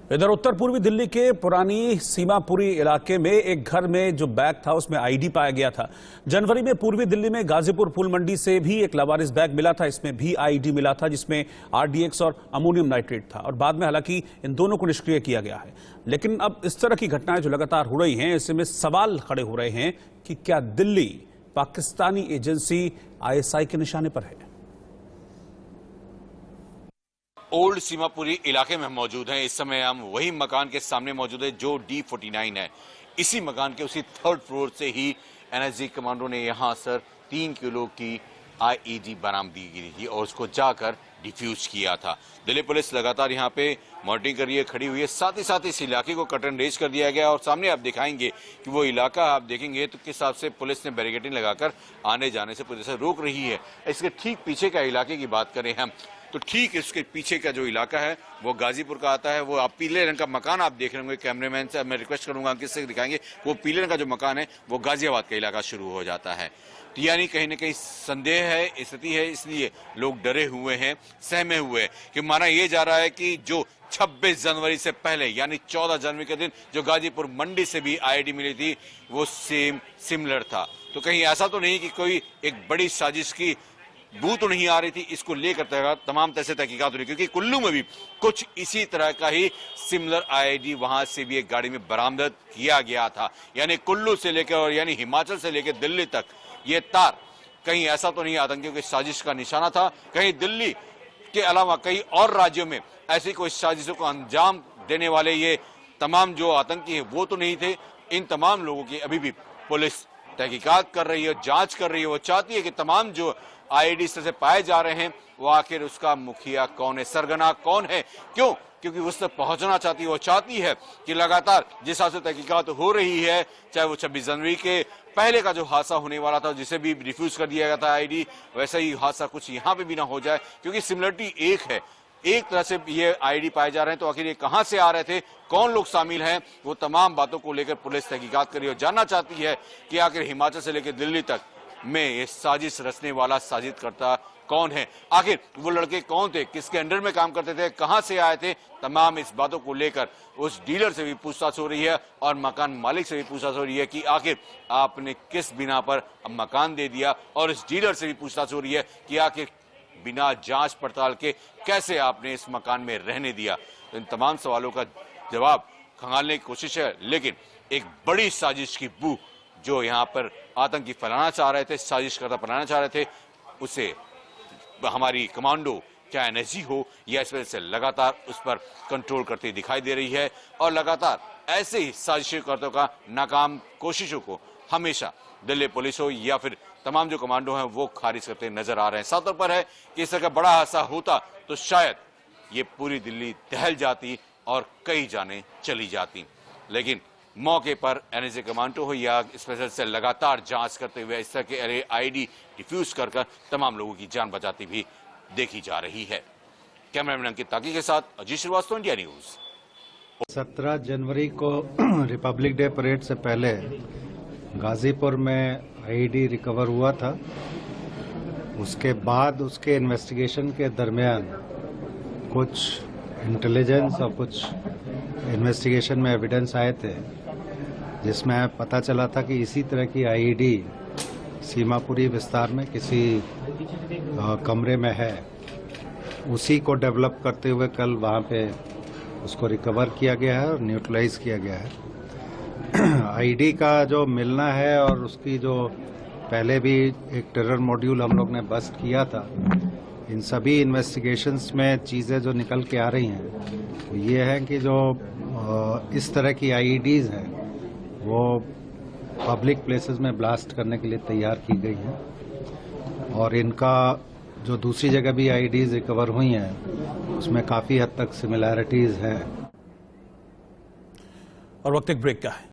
इधर उत्तर पूर्वी दिल्ली के पुरानी सीमापुरी इलाके में एक घर में जो बैग था उसमें आईडी पाया गया था। जनवरी में पूर्वी दिल्ली में गाजीपुर फूल मंडी से भी एक लावारिस बैग मिला था। इसमें भी आईडी मिला था जिसमें आरडीएक्स और अमोनियम नाइट्रेट था और बाद में हालांकि इन दोनों को निष्क्रिय किया गया है। लेकिन अब इस तरह की घटनाएं जो लगातार हो रही हैं, ऐसे में सवाल खड़े हो रहे हैं कि क्या दिल्ली पाकिस्तानी एजेंसी आईएसआई के निशाने पर है। ओल्ड सीमापुरी इलाके में हम मौजूद हैं। इस समय हम वही मकान के सामने मौजूद है जो D49 है। इसी मकान के उसी थर्ड फ्लोर से ही एनएसजी कमांडो ने यहां सर 3 किलो की आईईडी बरामदी की थी और उसको जाकर डिफ्यूज किया था। दिल्ली पुलिस लगातार यहां पे मॉनिटरिंग कर रही है, खड़ी हुई है। साथ ही इस इलाके को कट एंड रेज कर दिया गया और सामने आप दिखाएंगे कि वो इलाका आप देखेंगे तो किस हिसाब से पुलिस ने बैरिकेडिंग लगाकर आने जाने से पुलिस रोक रही है। इसके ठीक पीछे का इलाके की बात करें हम तो ठीक इसके पीछे का जो इलाका है वो गाजीपुर का आता है। वो आप पीले रंग का मकान आप देख रहे होंगे। कैमरामैन से मैं रिक्वेस्ट करूंगा किससे दिखाएंगे, वो पीले रंग का जो मकान है वो गाजियाबाद का इलाका शुरू हो जाता है। तो यानी कहीं ना कहीं संदेह है, स्थिति है, इसलिए लोग डरे हुए हैं, सहमे हुए हैं कि माना यह जा रहा है कि जो 26 जनवरी से पहले यानी 14 जनवरी के दिन जो गाजीपुर मंडी से भी आईडी मिली थी वो सिमिलर था। तो कहीं ऐसा तो नहीं कि कोई एक बड़ी साजिश की बू तो नहीं आ रही थी, इसको लेकर तमाम तरह से तहकीकात हो रही, क्योंकि कुल्लू में भी कुछ इसी तरह का ही सिमिलर आईडी वहां से भी एक गाड़ी में बरामद किया गया था। यानी कुल्लू से लेकर और यानी हिमाचल से लेकर दिल्ली तक ये तार कहीं ऐसा तो नहीं आतंकियों की साजिश का निशाना था। कहीं दिल्ली के अलावा कई और राज्यों में ऐसी कोई साजिशों को अंजाम देने वाले ये तमाम जो आतंकी हैं वो तो नहीं थे। इन तमाम लोगों की अभी भी पुलिस तहकीकात कर रही है, जांच कर रही है। वो चाहती है कि तमाम जो आईडी से पाए जा रहे हैं वो आखिर उसका मुखिया कौन है, सरगना कौन है, क्यों? क्योंकि उस तक पहुंचना चाहती है। वो चाहती है कि लगातार जिस हिसाब से तहकीकात हो रही है, चाहे वो 26 जनवरी के पहले का जो हादसा होने वाला था जिसे भी रिफ्यूज कर दिया गया था आईडी, वैसा ही हादसा कुछ यहाँ पे भी ना हो जाए, क्योंकि सिमिलरिटी एक है। एक तरह से ये आईडी पाए जा रहे हैं, तो आखिर ये कहां से आ रहे थे, कौन लोग शामिल हैं, वो तमाम बातों को लेकर पुलिस तहकीकात कर रही है और जानना चाहती है कि आखिर हिमाचल से लेकर दिल्ली तक में ये साजिश रचने वाला साजिशकर्ता कौन है, आखिर वो लड़के कौन थे, किसके अंडर में काम करते थे, कहां से आए थे। तमाम इस बातों को लेकर उस डीलर से भी पूछताछ हो रही है और मकान मालिक से भी पूछताछ हो रही है कि आखिर आपने किस बिना पर मकान दे दिया, और इस डीलर से भी पूछताछ हो रही है कि आखिर बिना जांच पड़ताल के कैसे आपने इस मकान में रहने दिया। तो इन तमाम सवालों का जवाब खंगालने की कोशिश है, लेकिन एक बड़ी साजिश की बू जो यहाँ पर आतंकी फैलाना चाह रहे थे, साजिशकर्ता फैलाना चाह रहे थे, उसे हमारी कमांडो चाहे एनएसजी हो या इस वजह से लगातार उस पर कंट्रोल करती दिखाई दे रही है और लगातार ऐसे ही साजिशकर्ताओं का नाकाम कोशिशों को हमेशा दिल्ली पुलिस हो या फिर तमाम जो कमांडो हैं वो खारिज करते नजर आ रहे हैं। साफ तौर पर है कि इस तरह का बड़ा हादसा होता तो शायद ये पूरी दिल्ली दहल जाती और कई जाने चली जाती, लेकिन मौके पर एनएसजी कमांडो हो या स्पेशल सेल लगातार जांच करते हुए इस तरह के आईडी डिफ्यूज कर तमाम लोगों की जान बचाती भी देखी जा रही है। कैमरामैन अंकित ताकी के साथ अजीत श्रीवास्तव, इंडिया न्यूज। 17 जनवरी को रिपब्लिक डे परेड से पहले गाजीपुर में आईडी रिकवर हुआ था। उसके बाद उसके इन्वेस्टिगेशन के दरमियान कुछ इंटेलिजेंस और कुछ इन्वेस्टिगेशन में एविडेंस आए थे जिसमें पता चला था कि इसी तरह की आईडी सीमापुरी विस्तार में किसी कमरे में है। उसी को डेवलप करते हुए कल वहाँ पे उसको रिकवर किया गया है और न्यूट्रलाइज किया गया है। आईडी का जो मिलना है और उसकी जो पहले भी एक टेरर मॉड्यूल हम लोग ने बस्ट किया था, इन सभी इन्वेस्टिगेशंस में चीज़ें जो निकल के आ रही हैं वो ये है कि जो इस तरह की आईडीज़ हैं वो पब्लिक प्लेसेस में ब्लास्ट करने के लिए तैयार की गई हैं और इनका जो दूसरी जगह भी आईडीज़ रिकवर हुई हैं उसमें काफ़ी हद तक सिमिलैरिटीज़ हैं। और वक्त एक ब्रेक का है।